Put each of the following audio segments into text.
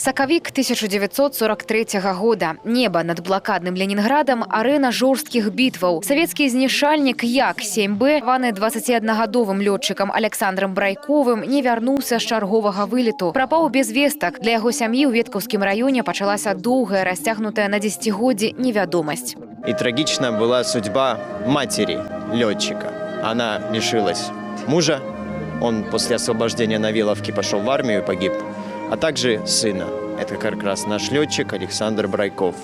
Сакавік 1943 года. Неба над блакадным Ленінградам, арэна жорсткіх бітваў. Савецкі знішальнік Як-7Б, ваны 21-гадовым лётчыкам Александром Брайковым, не вярнуўся з чарговага вылету. Прапаў без вестак. Для яго сям'і ў Веткаўскім раёне пачалася доўгая, расцягнутая на дзесяцігоддзі невядомасць. И трагична была судьба матери летчика. Она лишилась мужа, он после освобождения Навиловки пошел в армию и погиб, а также сына. Это как раз наш летчик Александр Брайков.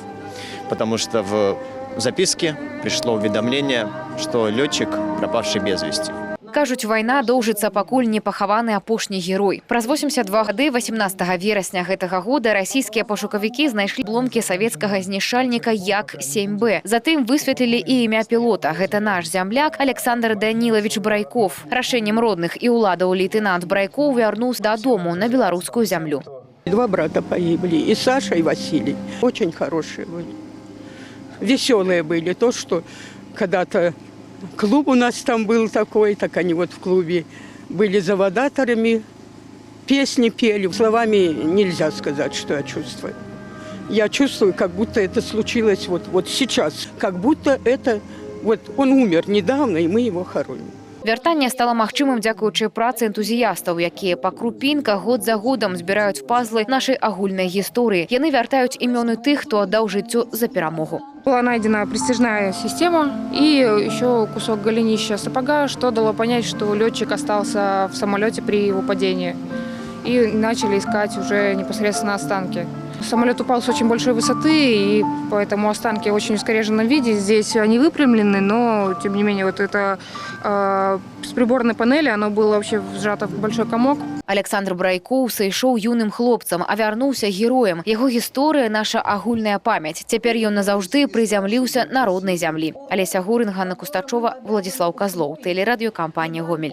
Потому что в записке пришло уведомление, что летчик пропавший без вести. Кажуць, вайна доўжыцца, пакуль не пахаваны апошні герой. Праз 82 гады 18 верасня гэтага года расійскія пошукавікі знайшлі абломкі савецкага знішальніка Як-7Б. Затым высветлілі і імя пілота. Гэта наш зямляк Александр Данілавіч Брайков. Рашэннем родных і ўладаў лейтенант Брайков вярнуўся дадому на беларускую зямлю. Два брата погибли, и Саша, и Василий. Очень хорошие были. Веселые были. То, что когда-то клуб у нас там был такой, так они вот в клубе были заводаторами, песни пели. Словами нельзя сказать, что я чувствую. Я чувствую, как будто это случилось вот сейчас. Как будто это вот он умер недавно, и мы его хороним. Вяртанне стала магчымым дзякуючы працы энтузіястаў, якія па крупінках год за годам збіраюць пазлы нашай агульнай гісторыі. Яны вяртаюць імёны тых, хто аддаў жыццё за перамогу. Была найдена престижная система и еще кусок голенища сапога, что дало понять, что летчик остался в самолете при его падении. И начали искать уже непосредственно останки. Самолет упал с очень большой высоты, и поэтому останки в очень искореженном виде. Здесь они выпрямлены, но, тем не менее, вот это с приборной панели, оно было вообще сжато в большой комок. Александр Брайкоў сышоў юным хлопцам, а вярнуўся героем. Яго гісторыя – наша агульная памяць. Цяпер ён назаўжды прызямліўся на роднай зямлі. Алеся Гурин, Ганна Кустачова, Владислав Козлов. Телерадиокомпания «Гомель».